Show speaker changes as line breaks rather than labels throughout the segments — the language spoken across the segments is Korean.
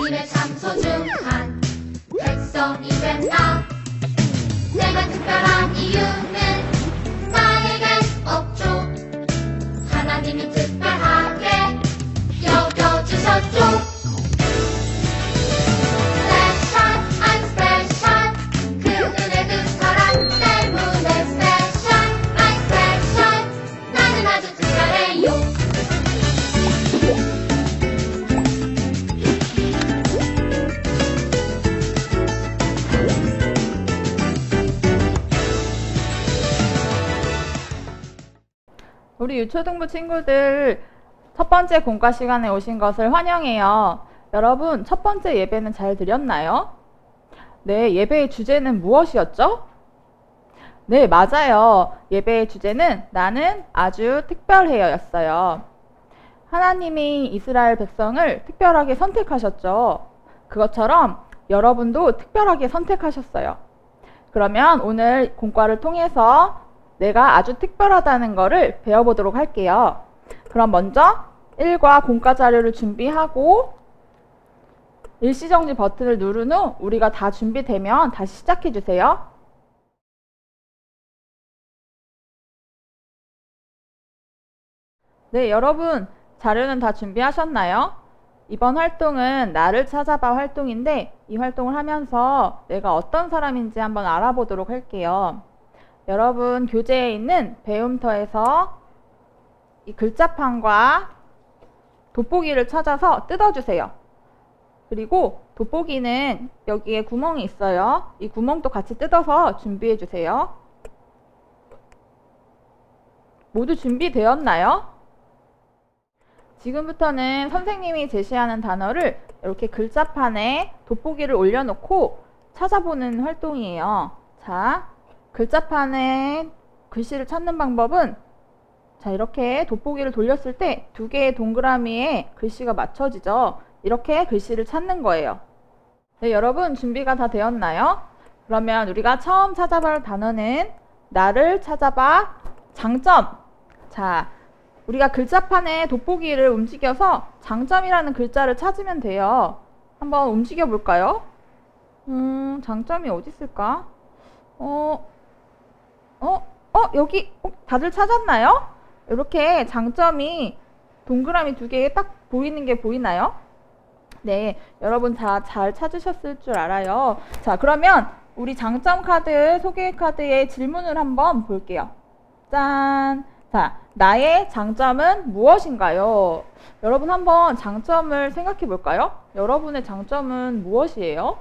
하나님의 참 소중한 백성이 된 나. 내가 특별한 이유는 나에겐 없죠. 하나님이 특별하게 여겨주셨죠.
우리 유초등부 친구들 첫 번째 공과 시간에 오신 것을 환영해요. 여러분, 첫 번째 예배는 잘 드렸나요? 네, 예배의 주제는 무엇이었죠? 네, 맞아요. 예배의 주제는 나는 아주 특별해요 였어요. 하나님이 이스라엘 백성을 특별하게 선택하셨죠. 그것처럼 여러분도 특별하게 선택하셨어요. 그러면 오늘 공과를 통해서 내가 아주 특별하다는 것을 배워보도록 할게요. 그럼 먼저 1과 공과 자료를 준비하고 일시정지 버튼을 누른 후 우리가 다 준비되면 다시 시작해주세요. 네, 여러분 자료는 다 준비하셨나요? 이번 활동은 나를 찾아봐 활동인데 이 활동을 하면서 내가 어떤 사람인지 한번 알아보도록 할게요. 여러분 교재에 있는 배움터에서 이 글자판과 돋보기를 찾아서 뜯어주세요. 그리고 돋보기는 여기에 구멍이 있어요. 이 구멍도 같이 뜯어서 준비해주세요. 모두 준비되었나요? 지금부터는 선생님이 제시하는 단어를 이렇게 글자판에 돋보기를 올려놓고 찾아보는 활동이에요. 자, 글자판에 글씨를 찾는 방법은 자, 이렇게 돋보기를 돌렸을 때 두 개의 동그라미에 글씨가 맞춰지죠. 이렇게 글씨를 찾는 거예요. 네, 여러분 준비가 다 되었나요? 그러면 우리가 처음 찾아볼 단어는 나를 찾아봐 장점. 자, 우리가 글자판에 돋보기를 움직여서 장점이라는 글자를 찾으면 돼요. 한번 움직여 볼까요? 장점이 어디 있을까? 여기 다들 찾았나요? 이렇게 장점이 동그라미 두 개에 딱 보이는 게 보이나요? 네, 여러분 다 잘 찾으셨을 줄 알아요. 자, 그러면 우리 장점 카드, 소개 카드의 질문을 한번 볼게요. 짠! 자, 나의 장점은 무엇인가요? 여러분 한번 장점을 생각해 볼까요? 여러분의 장점은 무엇이에요?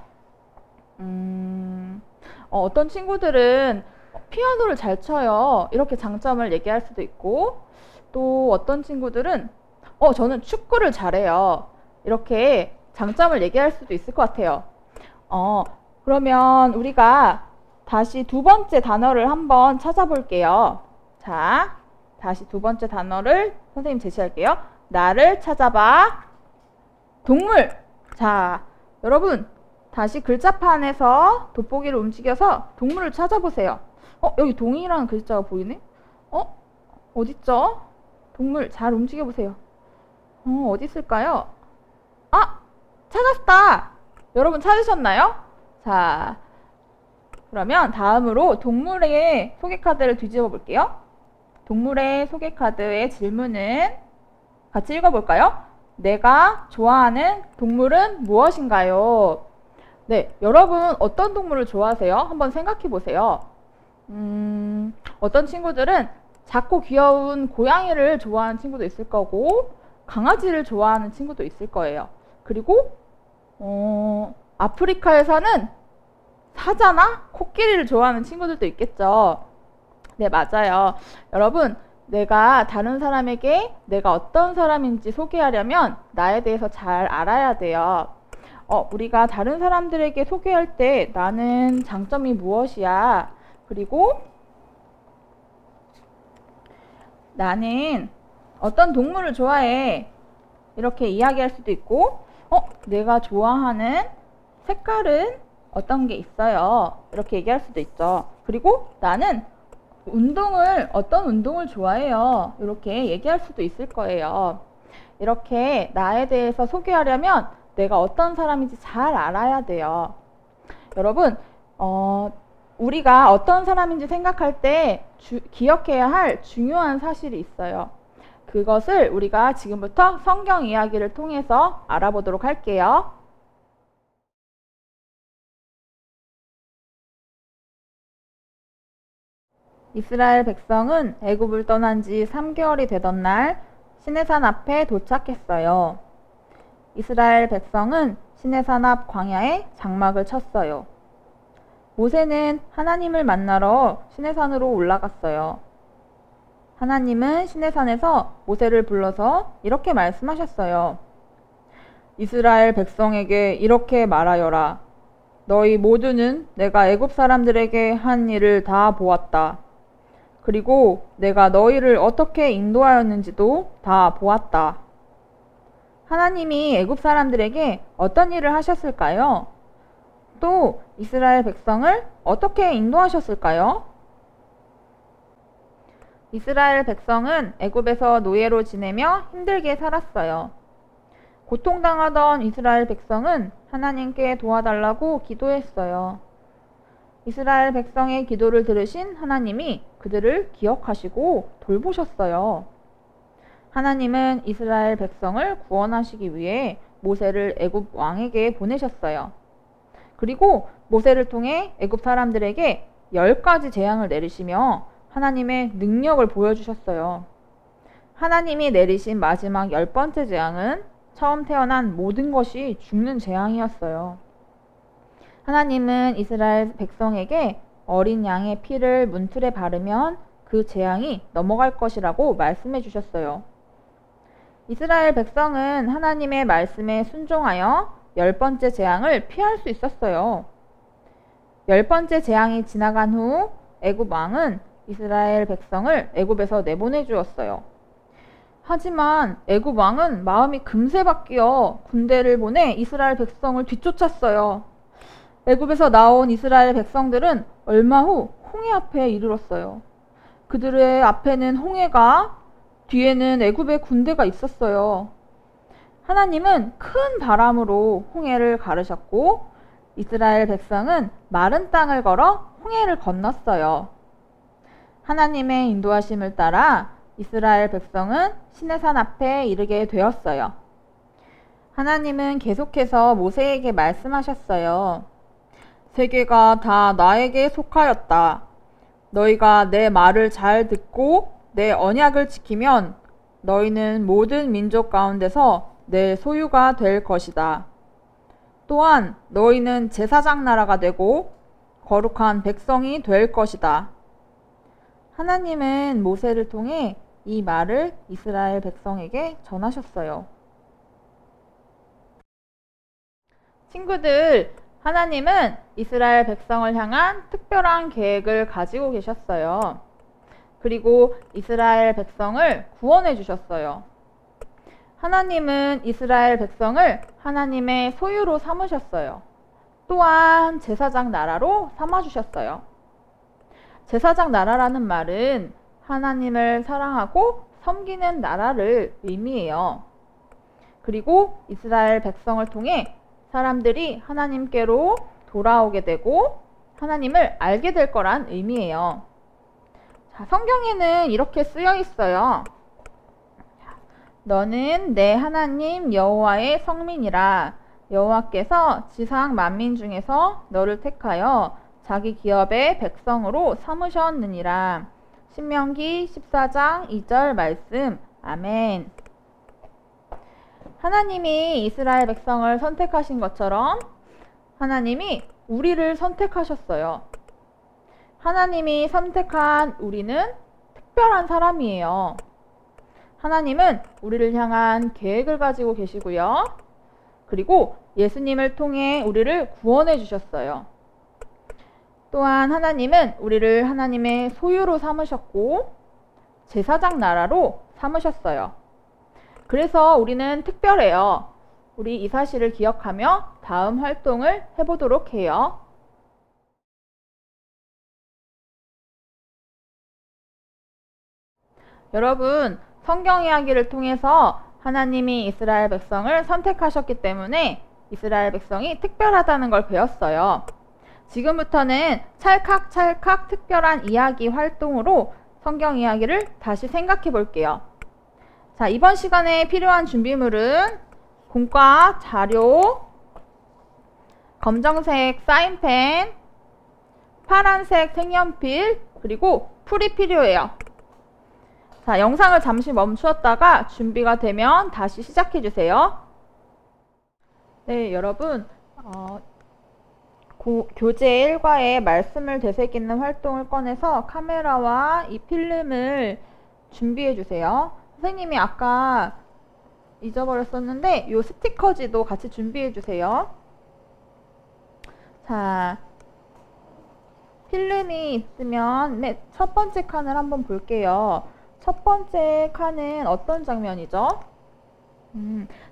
어떤 친구들은 피아노를 잘 쳐요. 이렇게 장점을 얘기할 수도 있고, 또 어떤 친구들은 저는 축구를 잘해요. 이렇게 장점을 얘기할 수도 있을 것 같아요. 그러면 우리가 다시 두 번째 단어를 한번 찾아볼게요. 자, 다시 두 번째 단어를 선생님 제시할게요. 나를 찾아봐 동물. 자, 여러분 다시 글자판에서 돋보기를 움직여서 동물을 찾아보세요. 여기 동이라는 글자가 보이네? 어딨죠? 동물 잘 움직여보세요. 어디 있을까요? 찾았다! 여러분 찾으셨나요? 자, 그러면 다음으로 동물의 소개카드를 뒤집어 볼게요. 동물의 소개카드의 질문은 같이 읽어볼까요? 내가 좋아하는 동물은 무엇인가요? 네, 여러분 어떤 동물을 좋아하세요? 한번 생각해 보세요. 어떤 친구들은 작고 귀여운 고양이를 좋아하는 친구도 있을 거고 강아지를 좋아하는 친구도 있을 거예요. 그리고 아프리카에서는 사자나 코끼리를 좋아하는 친구들도 있겠죠. 네, 맞아요. 여러분, 내가 다른 사람에게 내가 어떤 사람인지 소개하려면 나에 대해서 잘 알아야 돼요. 우리가 다른 사람들에게 소개할 때 나는 장점이 무엇이야? 그리고 나는 어떤 동물을 좋아해? 이렇게 이야기할 수도 있고, 내가 좋아하는 색깔은 어떤 게 있어요? 이렇게 얘기할 수도 있죠. 그리고 나는 어떤 운동을 좋아해요? 이렇게 얘기할 수도 있을 거예요. 이렇게 나에 대해서 소개하려면 내가 어떤 사람인지 잘 알아야 돼요. 여러분, 우리가 어떤 사람인지 생각할 때 기억해야 할 중요한 사실이 있어요. 그것을 우리가 지금부터 성경 이야기를 통해서 알아보도록 할게요. 이스라엘 백성은 애굽을 떠난 지 3개월이 되던 날 시내산 앞에 도착했어요. 이스라엘 백성은 시내산 앞 광야에 장막을 쳤어요. 모세는 하나님을 만나러 시내산으로 올라갔어요. 하나님은 시내산에서 모세를 불러서 이렇게 말씀하셨어요. 이스라엘 백성에게 이렇게 말하여라. 너희 모두는 내가 애굽 사람들에게 한 일을 다 보았다. 그리고 내가 너희를 어떻게 인도하였는지도 다 보았다. 하나님이 애굽 사람들에게 어떤 일을 하셨을까요? 또 이스라엘 백성을 어떻게 인도하셨을까요? 이스라엘 백성은 애굽에서 노예로 지내며 힘들게 살았어요. 고통당하던 이스라엘 백성은 하나님께 도와달라고 기도했어요. 이스라엘 백성의 기도를 들으신 하나님이 그들을 기억하시고 돌보셨어요. 하나님은 이스라엘 백성을 구원하시기 위해 모세를 애굽 왕에게 보내셨어요. 그리고 모세를 통해 애굽 사람들에게 10가지 재앙을 내리시며 하나님의 능력을 보여주셨어요. 하나님이 내리신 마지막 10번째 재앙은 처음 태어난 모든 것이 죽는 재앙이었어요. 하나님은 이스라엘 백성에게 어린 양의 피를 문틀에 바르면 그 재앙이 넘어갈 것이라고 말씀해 주셨어요. 이스라엘 백성은 하나님의 말씀에 순종하여 10번째 재앙을 피할 수 있었어요. 10번째 재앙이 지나간 후 애굽 왕은 이스라엘 백성을 애굽에서 내보내 주었어요. 하지만 애굽 왕은 마음이 금세 바뀌어 군대를 보내 이스라엘 백성을 뒤쫓았어요. 애굽에서 나온 이스라엘 백성들은 얼마 후 홍해 앞에 이르렀어요. 그들의 앞에는 홍해가, 뒤에는 애굽의 군대가 있었어요. 하나님은 큰 바람으로 홍해를 가르셨고 이스라엘 백성은 마른 땅을 걸어 홍해를 건넜어요. 하나님의 인도하심을 따라 이스라엘 백성은 시내산 앞에 이르게 되었어요. 하나님은 계속해서 모세에게 말씀하셨어요. 세계가 다 나에게 속하였다. 너희가 내 말을 잘 듣고 내 언약을 지키면 너희는 모든 민족 가운데서 내 소유가 될 것이다. 또한 너희는 제사장 나라가 되고 거룩한 백성이 될 것이다. 하나님은 모세를 통해 이 말을 이스라엘 백성에게 전하셨어요. 친구들, 하나님은 이스라엘 백성을 향한 특별한 계획을 가지고 계셨어요. 그리고 이스라엘 백성을 구원해 주셨어요. 하나님은 이스라엘 백성을 하나님의 소유로 삼으셨어요. 또한 제사장 나라로 삼아주셨어요. 제사장 나라라는 말은 하나님을 사랑하고 섬기는 나라를 의미해요. 그리고 이스라엘 백성을 통해 사람들이 하나님께로 돌아오게 되고 하나님을 알게 될 거란 의미예요. 자, 성경에는 이렇게 쓰여 있어요. 너는 내 하나님 여호와의 성민이라. 여호와께서 지상 만민 중에서 너를 택하여 자기 기업의 백성으로 삼으셨느니라. 신명기 14장 2절 말씀. 아멘. 하나님이 이스라엘 백성을 선택하신 것처럼 하나님이 우리를 선택하셨어요. 하나님이 선택한 우리는 특별한 사람이에요. 하나님은 우리를 향한 계획을 가지고 계시고요. 그리고 예수님을 통해 우리를 구원해 주셨어요. 또한 하나님은 우리를 하나님의 소유로 삼으셨고 제사장 나라로 삼으셨어요. 그래서 우리는 특별해요. 우리 이 사실을 기억하며 다음 활동을 해보도록 해요. 여러분, 성경 이야기를 통해서 하나님이 이스라엘 백성을 선택하셨기 때문에 이스라엘 백성이 특별하다는 걸 배웠어요. 지금부터는 찰칵찰칵 특별한 이야기 활동으로 성경 이야기를 다시 생각해 볼게요. 자, 이번 시간에 필요한 준비물은 공과 자료, 검정색 사인펜, 파란색 색연필, 그리고 풀이 필요해요. 자, 영상을 잠시 멈추었다가 준비가 되면 다시 시작해 주세요. 네, 여러분, 교재 1과에 말씀을 되새기는 활동을 꺼내서 카메라와 이 필름을 준비해 주세요. 선생님이 아까 잊어버렸었는데 이 스티커지도 같이 준비해 주세요. 자, 필름이 있으면 첫 번째 칸을 한번 볼게요. 첫 번째 칸은 어떤 장면이죠?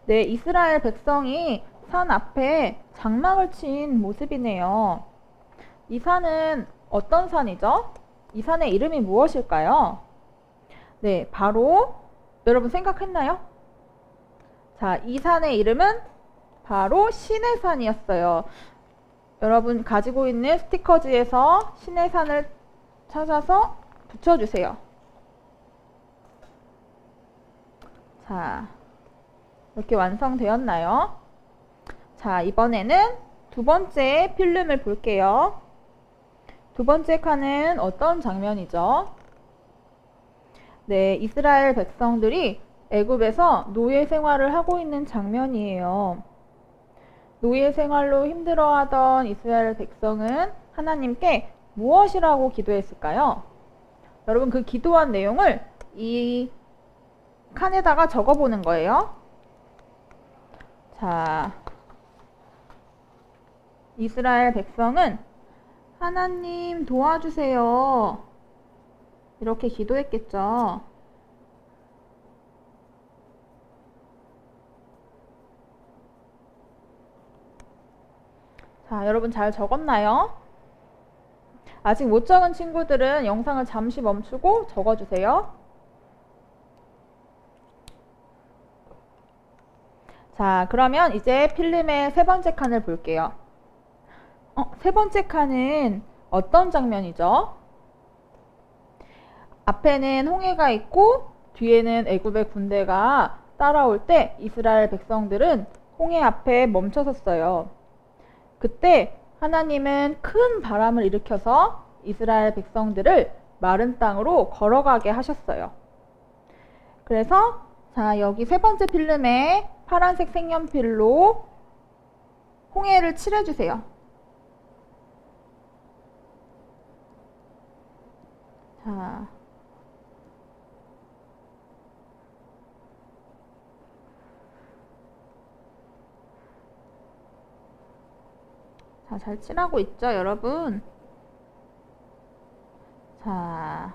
네, 이스라엘 백성이 산 앞에 장막을 친 모습이네요. 이 산은 어떤 산이죠? 이 산의 이름이 무엇일까요? 네, 바로 여러분 생각했나요? 자, 이 산의 이름은 바로 시내산이었어요. 여러분 가지고 있는 스티커지에서 시내산을 찾아서 붙여주세요. 자, 이렇게 완성되었나요? 자, 이번에는 두 번째 필름을 볼게요. 두 번째 칸은 어떤 장면이죠? 네, 이스라엘 백성들이 애굽에서 노예 생활을 하고 있는 장면이에요. 노예 생활로 힘들어하던 이스라엘 백성은 하나님께 무엇이라고 기도했을까요? 여러분, 그 기도한 내용을 이 칸에다가 적어보는 거예요. 자, 이스라엘 백성은 하나님 도와주세요, 이렇게 기도했겠죠. 자, 여러분 잘 적었나요? 아직 못 적은 친구들은 영상을 잠시 멈추고 적어주세요. 자, 그러면 이제 필름의 세 번째 칸을 볼게요. 세 번째 칸은 어떤 장면이죠? 앞에는 홍해가 있고 뒤에는 애굽의 군대가 따라올 때 이스라엘 백성들은 홍해 앞에 멈춰섰어요. 그때 하나님은 큰 바람을 일으켜서 이스라엘 백성들을 마른 땅으로 걸어가게 하셨어요. 그래서 자, 여기 세 번째 필름에 파란색 색연필로 홍해를 칠해주세요. 자, 잘 칠하고 있죠, 여러분? 자,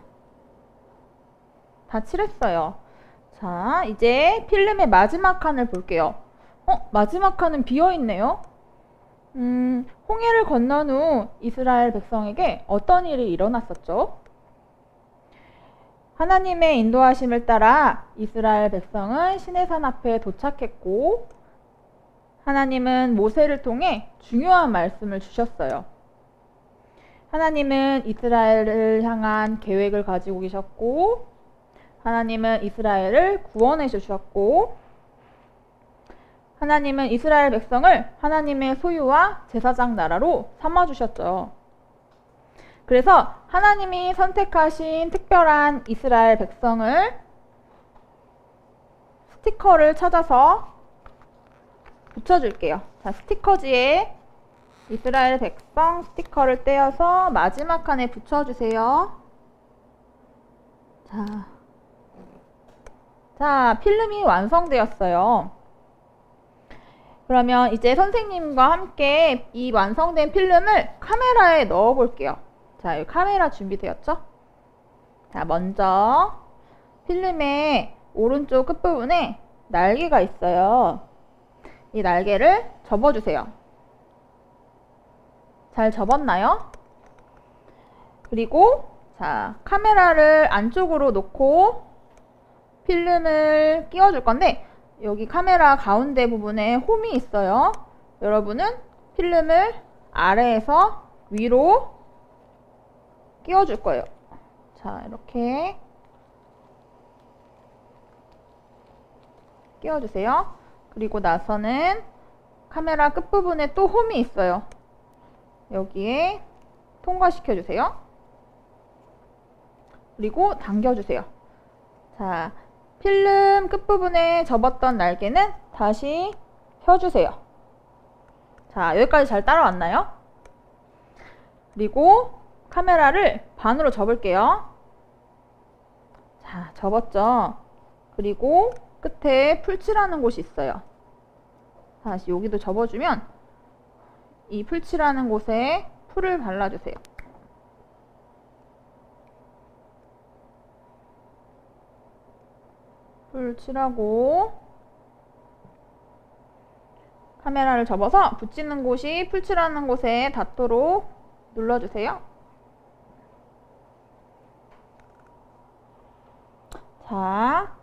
다 칠했어요. 자, 이제 필름의 마지막 칸을 볼게요. 마지막 칸은 비어있네요. 홍해를 건넌 후 이스라엘 백성에게 어떤 일이 일어났었죠? 하나님의 인도하심을 따라 이스라엘 백성은 시내산 앞에 도착했고 하나님은 모세를 통해 중요한 말씀을 주셨어요. 하나님은 이스라엘을 향한 계획을 가지고 계셨고 하나님은 이스라엘을 구원해 주셨고 하나님은 이스라엘 백성을 하나님의 소유와 제사장 나라로 삼아주셨죠. 그래서 하나님이 선택하신 특별한 이스라엘 백성을 스티커를 찾아서 붙여줄게요. 자, 스티커지에 이스라엘 백성 스티커를 떼어서 마지막 칸에 붙여주세요. 자, 필름이 완성되었어요. 그러면 이제 선생님과 함께 이 완성된 필름을 카메라에 넣어 볼게요. 자, 여기 카메라 준비되었죠? 자, 먼저 필름의 오른쪽 끝부분에 날개가 있어요. 이 날개를 접어주세요. 잘 접었나요? 그리고 자, 카메라를 안쪽으로 놓고 필름을 끼워줄 건데 여기 카메라 가운데 부분에 홈이 있어요. 여러분은 필름을 아래에서 위로 끼워줄 거예요. 자, 이렇게 끼워주세요. 그리고 나서는 카메라 끝부분에 또 홈이 있어요. 여기에 통과시켜주세요. 그리고 당겨주세요. 자, 필름 끝부분에 접었던 날개는 다시 펴주세요. 자, 여기까지 잘 따라왔나요? 그리고 카메라를 반으로 접을게요. 자, 접었죠? 그리고 끝에 풀칠하는 곳이 있어요. 다시 여기도 접어주면 이 풀칠하는 곳에 풀을 발라주세요. 풀 칠하고 카메라를 접어서 붙이는 곳이 풀칠하는 곳에 닿도록 눌러주세요. 자,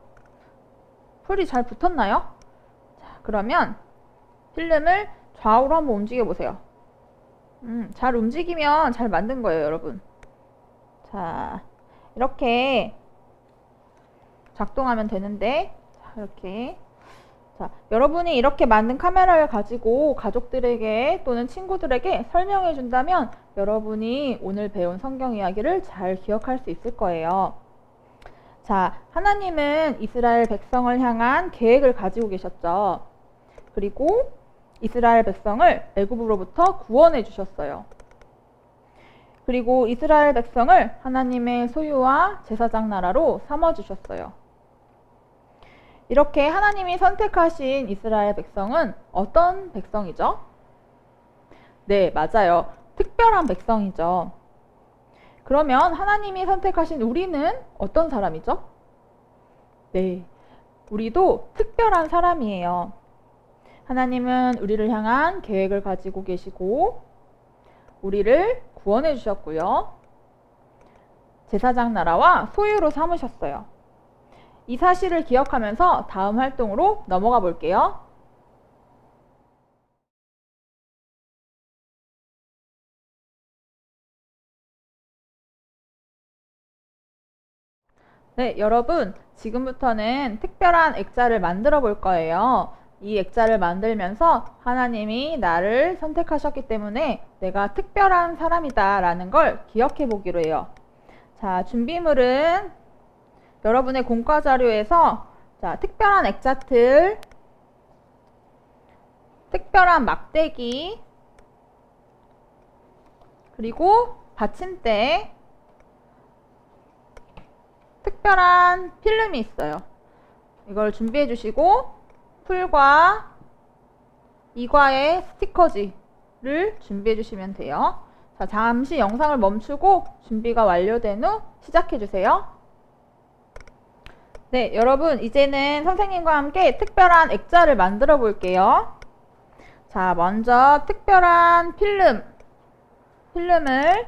풀이 잘 붙었나요? 자, 그러면 필름을 좌우로 한번 움직여 보세요. 잘 움직이면 잘 만든 거예요, 여러분. 자, 이렇게 작동하면 되는데, 자, 이렇게. 자, 여러분이 이렇게 만든 카메라를 가지고 가족들에게 또는 친구들에게 설명해 준다면 여러분이 오늘 배운 성경 이야기를 잘 기억할 수 있을 거예요. 자, 하나님은 이스라엘 백성을 향한 계획을 가지고 계셨죠. 그리고 이스라엘 백성을 애굽으로부터 구원해 주셨어요. 그리고 이스라엘 백성을 하나님의 소유와 제사장 나라로 삼아 주셨어요. 이렇게 하나님이 선택하신 이스라엘 백성은 어떤 백성이죠? 네, 맞아요. 특별한 백성이죠. 그러면 하나님이 선택하신 우리는 어떤 사람이죠? 네, 우리도 특별한 사람이에요. 하나님은 우리를 향한 계획을 가지고 계시고 우리를 구원해 주셨고요. 제사장 나라와 소유로 삼으셨어요. 이 사실을 기억하면서 다음 활동으로 넘어가 볼게요. 네, 여러분, 지금부터는 특별한 액자를 만들어 볼 거예요. 이 액자를 만들면서 하나님이 나를 선택하셨기 때문에 내가 특별한 사람이다 라는 걸 기억해 보기로 해요. 자, 준비물은 여러분의 공과 자료에서 자, 특별한 액자틀, 특별한 막대기, 그리고 받침대, 특별한 필름이 있어요. 이걸 준비해 주시고 풀과 이과의 스티커지를 준비해 주시면 돼요. 자, 잠시 영상을 멈추고 준비가 완료된 후 시작해 주세요. 네, 여러분, 이제는 선생님과 함께 특별한 액자를 만들어 볼게요. 자, 먼저 특별한 필름을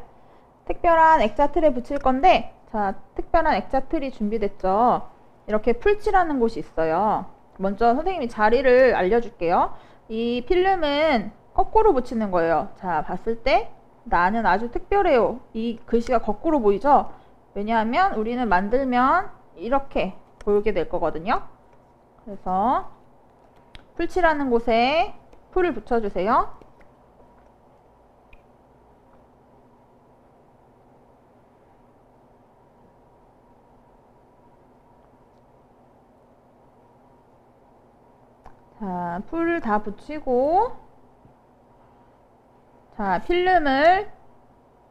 특별한 액자 틀에 붙일 건데, 자, 특별한 액자 틀이 준비됐죠. 이렇게 풀칠하는 곳이 있어요. 먼저 선생님이 자리를 알려줄게요. 이 필름은 거꾸로 붙이는 거예요. 자, 봤을 때 나는 아주 특별해요. 이 글씨가 거꾸로 보이죠? 왜냐하면 우리는 만들면 이렇게 보이게 될 거거든요. 그래서 풀칠하는 곳에 풀을 붙여주세요. 자, 풀을 다 붙이고 자, 필름을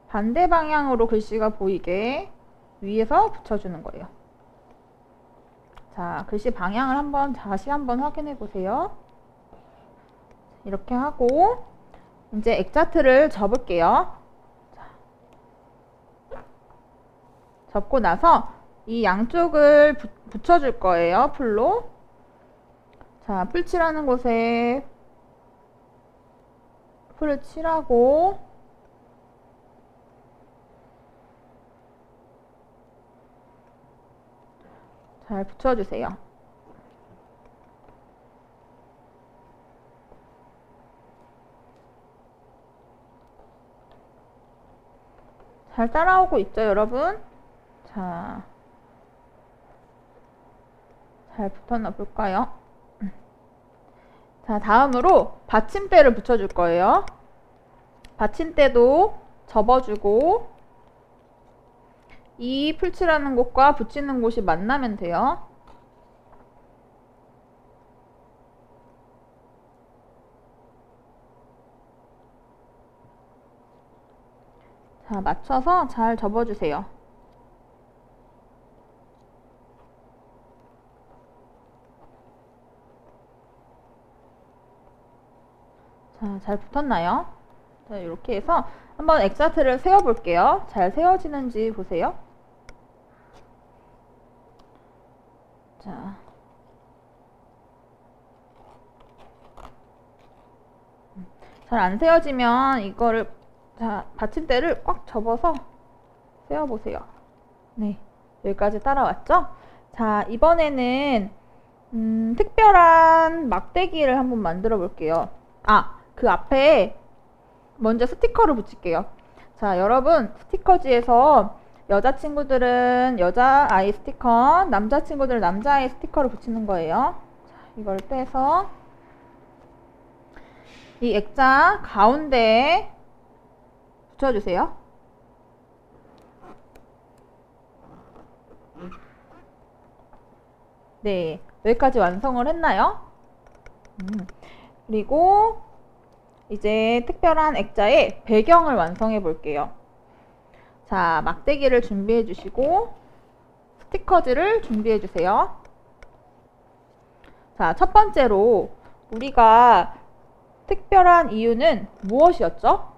반대 방향으로 글씨가 보이게 위에서 붙여주는 거예요. 자, 글씨 방향을 다시 한번 확인해 보세요. 이렇게 하고 이제 액자틀을 접을게요. 자, 접고 나서 이 양쪽을 붙여줄 거예요. 풀로. 자, 풀 칠하는 곳에 풀을 칠하고 잘 붙여주세요. 잘 따라오고 있죠, 여러분? 자, 잘 붙었나 볼까요? 자, 다음으로 받침대를 붙여줄 거예요. 받침대도 접어주고 이 풀칠하는 곳과 붙이는 곳이 만나면 돼요. 자, 맞춰서 잘 접어주세요. 자, 잘 붙었나요? 자, 이렇게 해서 한번 X자트를 세워볼게요. 잘 세워지는지 보세요. 자, 잘 안 세워지면 이거를, 자, 받침대를 꽉 접어서 세워보세요. 네, 여기까지 따라왔죠? 자, 이번에는 특별한 막대기를 한번 만들어 볼게요. 아, 그 앞에 먼저 스티커를 붙일게요. 자, 여러분, 스티커지에서 여자친구들은 여자아이 스티커, 남자친구들은 남자아이 스티커를 붙이는 거예요. 자, 이걸 빼서 이 액자 가운데에 붙여주세요. 네, 여기까지 완성을 했나요? 그리고 이제 특별한 액자의 배경을 완성해 볼게요. 자, 막대기를 준비해 주시고 스티커즈를 준비해 주세요. 자, 첫 번째로 우리가 특별한 이유는 무엇이었죠?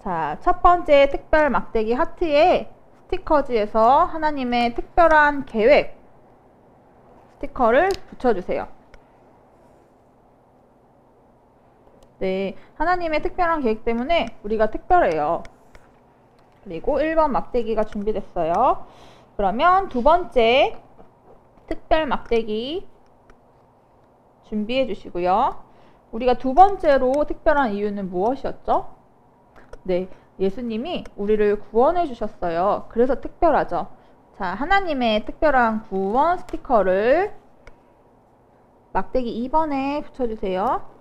자, 첫 번째 특별 막대기 하트에 스티커즈에서 하나님의 특별한 계획 스티커를 붙여주세요. 네, 하나님의 특별한 계획 때문에 우리가 특별해요. 그리고 1번 막대기가 준비됐어요. 그러면 두 번째 특별 막대기 준비해 주시고요. 우리가 두 번째로 특별한 이유는 무엇이었죠? 네, 예수님이 우리를 구원해 주셨어요. 그래서 특별하죠. 자, 하나님의 특별한 구원 스티커를 막대기 2번에 붙여주세요.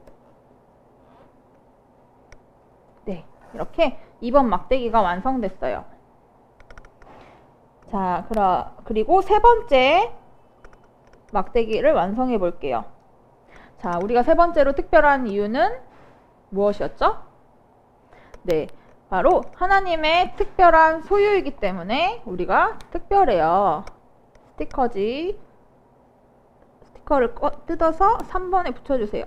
네, 이렇게 2번 막대기가 완성됐어요. 자, 그리고 세 번째 막대기를 완성해 볼게요. 자, 우리가 세 번째로 특별한 이유는 무엇이었죠? 네, 바로 하나님의 특별한 소유이기 때문에 우리가 특별해요. 스티커를 뜯어서 3번에 붙여주세요.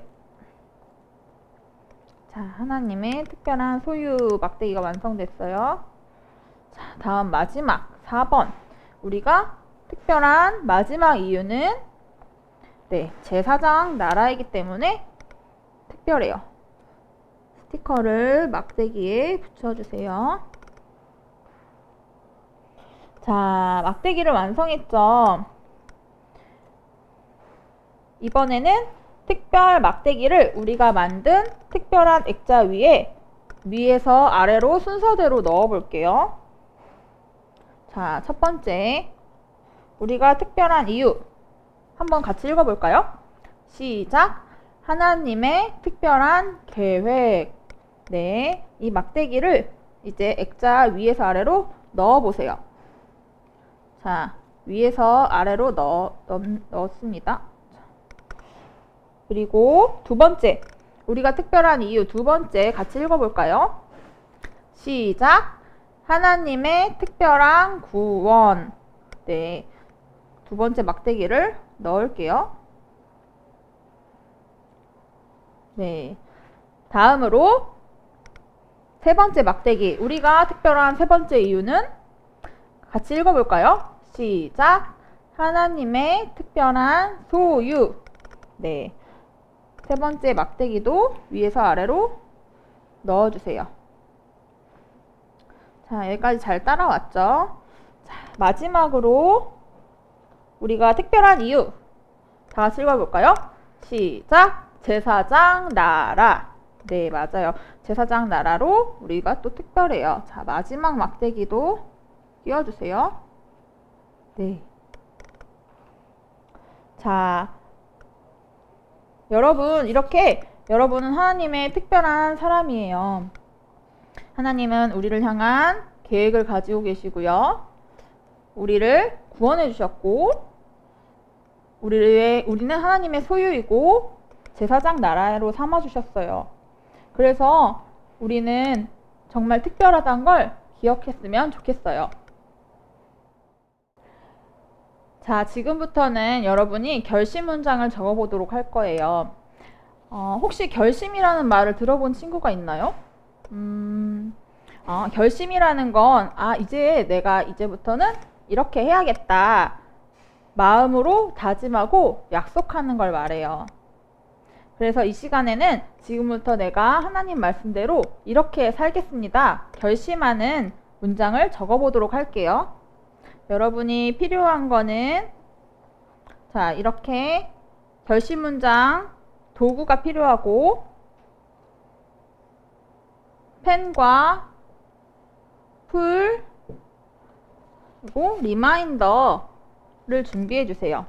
자, 하나님의 특별한 소유 막대기가 완성됐어요. 자, 다음 마지막 4번. 우리가 특별한 마지막 이유는 네, 제사장 나라이기 때문에 특별해요. 스티커를 막대기에 붙여주세요. 자, 막대기를 완성했죠. 이번에는 특별 막대기를 우리가 만든 특별한 액자 위에서 아래로 순서대로 넣어 볼게요. 자, 첫 번째, 우리가 특별한 이유 한번 같이 읽어볼까요? 시작! 하나님의 특별한 계획. 네, 이 막대기를 이제 액자 위에서 아래로 넣어보세요. 자, 위에서 아래로 넣었습니다. 그리고 두 번째, 우리가 특별한 이유 두 번째 같이 읽어볼까요? 시작! 하나님의 특별한 구원. 네, 두 번째 막대기를 넣을게요. 네, 다음으로 세 번째 막대기. 우리가 특별한 세 번째 이유는 같이 읽어볼까요? 시작! 하나님의 특별한 소유. 네, 세 번째 막대기도 위에서 아래로 넣어주세요. 자, 여기까지 잘 따라왔죠? 자, 마지막으로 우리가 특별한 이유 다 같이 읽어볼까요? 시작! 제사장 나라. 네, 맞아요. 제사장 나라로 우리가 또 특별해요. 자, 마지막 막대기도 띄워주세요. 네. 자, 여러분, 이렇게 여러분은 하나님의 특별한 사람이에요. 하나님은 우리를 향한 계획을 가지고 계시고요. 우리를 구원해 주셨고, 우리는 하나님의 소유이고 제사장 나라로 삼아 주셨어요. 그래서 우리는 정말 특별하다는 걸 기억했으면 좋겠어요. 자, 지금부터는 여러분이 결심 문장을 적어보도록 할 거예요. 혹시 결심이라는 말을 들어본 친구가 있나요? 결심이라는 건, 이제 내가 이제부터는 이렇게 해야겠다. 마음으로 다짐하고 약속하는 걸 말해요. 그래서 이 시간에는 지금부터 내가 하나님 말씀대로 이렇게 살겠습니다. 결심하는 문장을 적어보도록 할게요. 여러분이 필요한 거는, 자, 이렇게 결심 문장 도구가 필요하고, 펜과 풀, 그리고 리마인더를 준비해 주세요.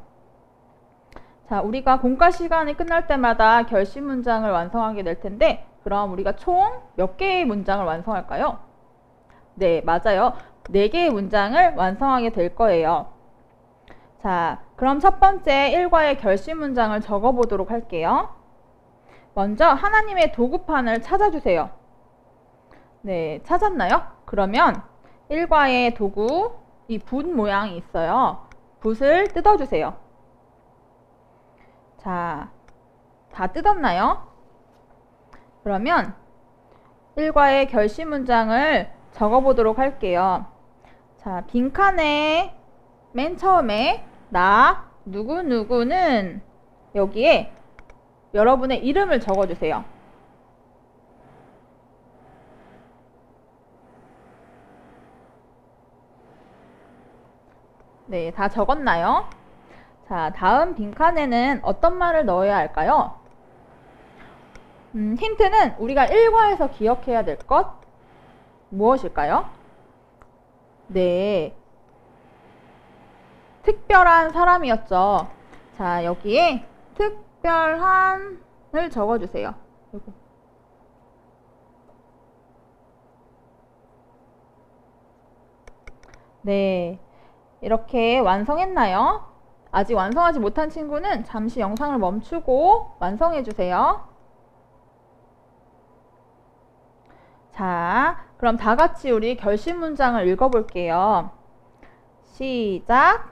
자, 우리가 공과 시간이 끝날 때마다 결심 문장을 완성하게 될 텐데, 그럼 우리가 총 몇 개의 문장을 완성할까요? 네, 맞아요. 4개의 문장을 완성하게 될 거예요. 자, 그럼 첫 번째 1과의 결심 문장을 적어보도록 할게요. 먼저 하나님의 도구판을 찾아주세요. 네, 찾았나요? 그러면 1과의 도구, 이 붓 모양이 있어요. 붓을 뜯어주세요. 자, 다 뜯었나요? 그러면 1과의 결심 문장을 적어보도록 할게요. 자, 빈칸에 맨 처음에 나 누구누구는 여기에 여러분의 이름을 적어주세요. 네, 다 적었나요? 자, 다음 빈칸에는 어떤 말을 넣어야 할까요? 힌트는 우리가 1과에서 기억해야 될 것 무엇일까요? 네, 특별한 사람이었죠. 자, 여기에 특별한을 적어주세요. 네, 이렇게 완성했나요? 아직 완성하지 못한 친구는 잠시 영상을 멈추고 완성해주세요. 자, 그럼 다 같이 우리 결심 문장을 읽어볼게요. 시작!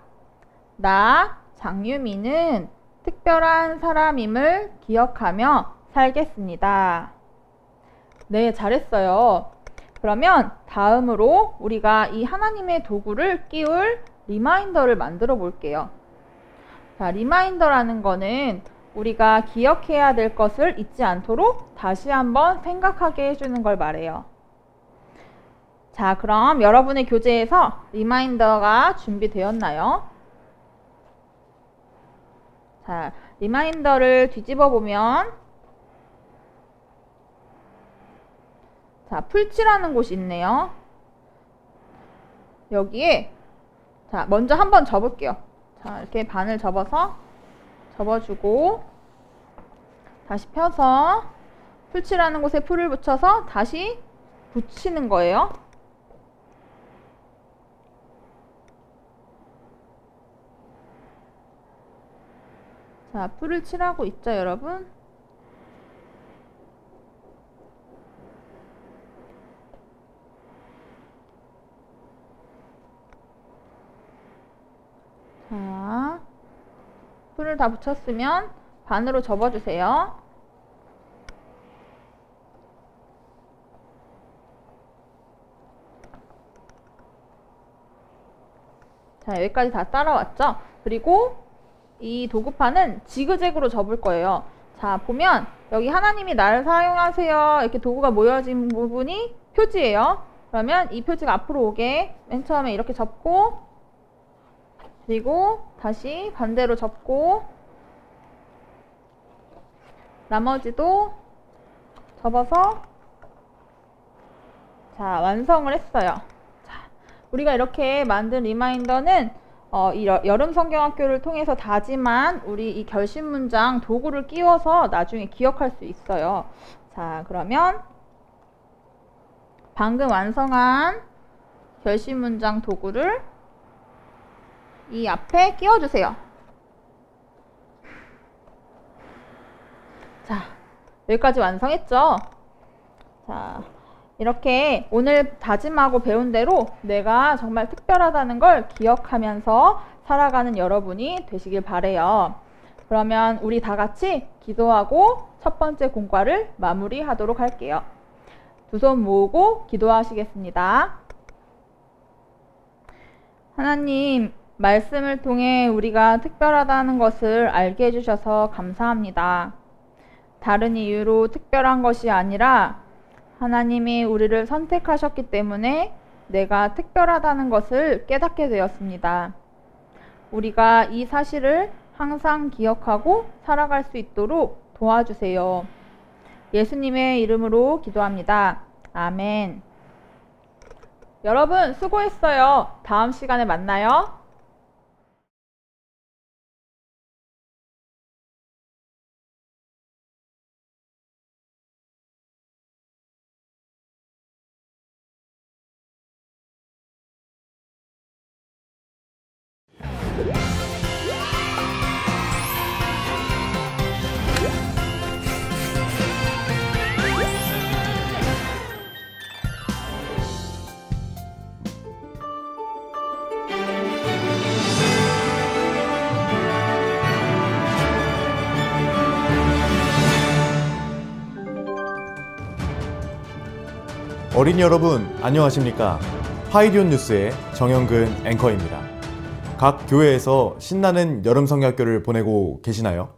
나, 장유미는 특별한 사람임을 기억하며 살겠습니다. 네, 잘했어요. 그러면 다음으로 우리가 이 하나님의 도구를 끼울 리마인더를 만들어 볼게요. 자, 리마인더라는 거는 우리가 기억해야 될 것을 잊지 않도록 다시 한번 생각하게 해주는 걸 말해요. 자, 그럼 여러분의 교재에서 리마인더가 준비되었나요? 자, 리마인더를 뒤집어 보면, 자, 풀칠하는 곳이 있네요. 여기에, 자, 먼저 한번 접을게요. 자, 이렇게 반을 접어서 접어주고, 다시 펴서 풀칠하는 곳에 풀을 붙여서 다시 붙이는 거예요. 자, 풀을 칠하고 있죠, 여러분? 자, 풀을 다 붙였으면 반으로 접어주세요. 자, 여기까지 다 따라왔죠? 그리고 이 도구판은 지그재그로 접을 거예요. 자, 보면 여기 하나님이 나를 사용하세요. 이렇게 도구가 모여진 부분이 표지예요. 그러면 이 표지가 앞으로 오게 맨 처음에 이렇게 접고, 그리고 다시 반대로 접고, 나머지도 접어서 자, 완성을 했어요. 자, 우리가 이렇게 만든 리마인더는 이 여름 성경학교를 통해서 다짐한 우리 이 결심 문장 도구를 끼워서 나중에 기억할 수 있어요. 자, 그러면 방금 완성한 결심 문장 도구를 이 앞에 끼워주세요. 자, 여기까지 완성했죠? 자, 이렇게 오늘 다짐하고 배운 대로 내가 정말 특별하다는 걸 기억하면서 살아가는 여러분이 되시길 바래요. 그러면 우리 다 같이 기도하고 첫 번째 공과를 마무리하도록 할게요. 두 손 모으고 기도하시겠습니다. 하나님, 말씀을 통해 우리가 특별하다는 것을 알게 해주셔서 감사합니다. 다른 이유로 특별한 것이 아니라 하나님이 우리를 선택하셨기 때문에 내가 특별하다는 것을 깨닫게 되었습니다. 우리가 이 사실을 항상 기억하고 살아갈 수 있도록 도와주세요. 예수님의 이름으로 기도합니다. 아멘. 여러분 수고했어요. 다음 시간에 만나요.
어린이 여러분 안녕하십니까? 파이디온 뉴스의 정영근 앵커입니다. 각 교회에서 신나는 여름 성경학교를 보내고 계시나요?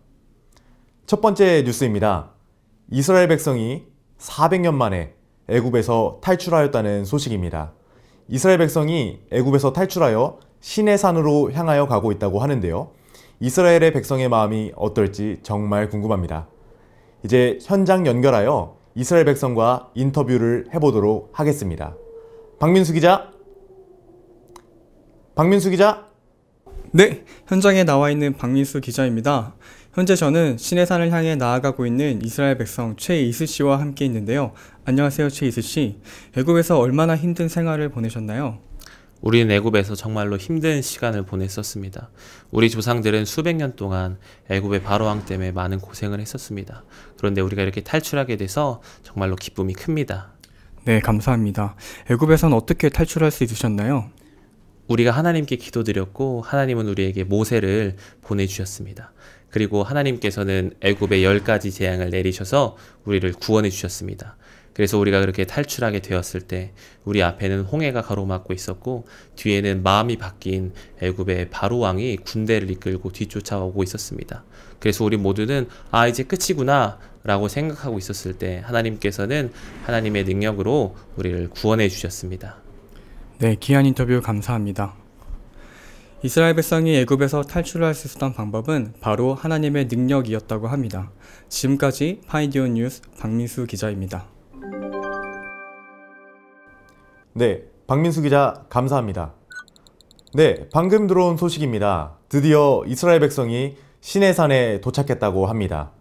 첫 번째 뉴스입니다. 이스라엘 백성이 400년 만에 애굽에서 탈출하였다는 소식입니다. 이스라엘 백성이 애굽에서 탈출하여 시내산으로 향하여 가고 있다고 하는데요. 이스라엘의 백성의 마음이 어떨지 정말 궁금합니다. 이제 현장 연결하여 이스라엘 백성과 인터뷰를 해보도록 하겠습니다. 박민수 기자.
네, 현장에 나와 있는 박민수 기자입니다. 현재 저는 시내산을 향해 나아가고 있는 이스라엘 백성 최이스 씨와 함께 있는데요. 안녕하세요, 최이스 씨. 애굽에서 얼마나 힘든 생활을 보내셨나요?
우리는 애굽에서 정말로 힘든 시간을 보냈었습니다. 우리 조상들은 수백 년 동안 애굽의 바로왕 때문에 많은 고생을 했었습니다. 그런데 우리가 이렇게 탈출하게 돼서 정말로 기쁨이 큽니다.
네, 감사합니다. 애굽에선 어떻게 탈출할 수 있으셨나요?
우리가 하나님께 기도드렸고 하나님은 우리에게 모세를 보내주셨습니다. 그리고 하나님께서는 애굽에 10가지 재앙을 내리셔서 우리를 구원해 주셨습니다. 그래서 우리가 그렇게 탈출하게 되었을 때 우리 앞에는 홍해가 가로막고 있었고 뒤에는 마음이 바뀐 애굽의 바로왕이 군대를 이끌고 뒤쫓아오고 있었습니다. 그래서 우리 모두는 이제 끝이구나 라고 생각하고 있었을 때 하나님께서는 하나님의 능력으로 우리를 구원해 주셨습니다.
네, 귀한 인터뷰 감사합니다. 이스라엘 백성이 애굽에서 탈출할 수 있었던 방법은 바로 하나님의 능력이었다고 합니다. 지금까지 파이디온 뉴스 박민수 기자입니다.
네, 박민수 기자 감사합니다. 네, 방금 들어온 소식입니다. 드디어 이스라엘 백성이 시내산에 도착했다고 합니다.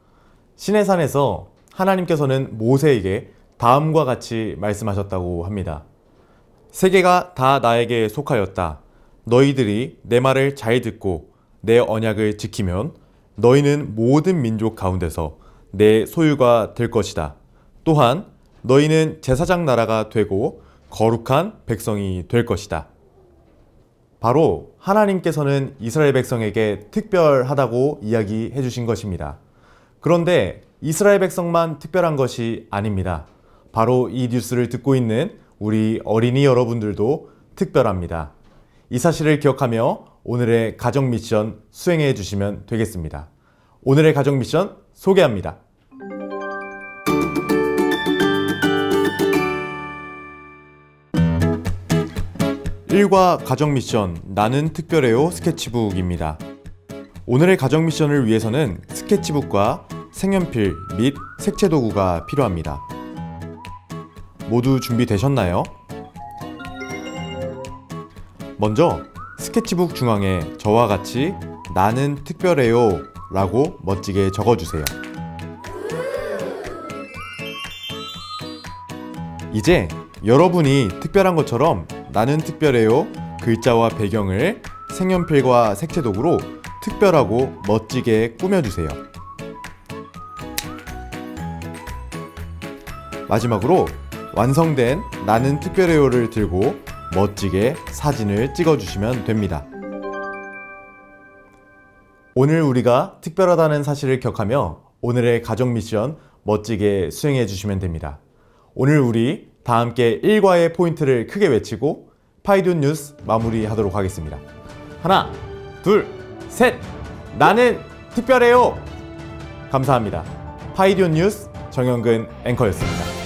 시내산에서 하나님께서는 모세에게 다음과 같이 말씀하셨다고 합니다. 세계가 다 나에게 속하였다. 너희들이 내 말을 잘 듣고 내 언약을 지키면 너희는 모든 민족 가운데서 내 소유가 될 것이다. 또한 너희는 제사장 나라가 되고 거룩한 백성이 될 것이다. 바로 하나님께서는 이스라엘 백성에게 특별하다고 이야기해 주신 것입니다. 그런데 이스라엘 백성만 특별한 것이 아닙니다. 바로 이 뉴스를 듣고 있는 우리 어린이 여러분들도 특별합니다. 이 사실을 기억하며 오늘의 가정 미션 수행해 주시면 되겠습니다. 오늘의 가정 미션 소개합니다. 1과 가정 미션 나는 특별해요 스케치북입니다. 오늘의 가정 미션을 위해서는 스케치북과 색연필 및 색채 도구가 필요합니다. 모두 준비되셨나요? 먼저 스케치북 중앙에 저와 같이 나는 특별해요 라고 멋지게 적어주세요. 이제 여러분이 특별한 것처럼 나는 특별해요 글자와 배경을 색연필과 색채도구로 특별하고 멋지게 꾸며주세요. 마지막으로 완성된 나는 특별해요를 들고 멋지게 사진을 찍어주시면 됩니다. 오늘 우리가 특별하다는 사실을 기억하며 오늘의 가정 미션 멋지게 수행해 주시면 됩니다. 오늘 우리 다 함께 일과의 포인트를 크게 외치고 파이듐 뉴스 마무리하도록 하겠습니다. 하나, 둘, 셋! 나는 특별해요! 감사합니다. 파이듐 뉴스 정영근 앵커였습니다.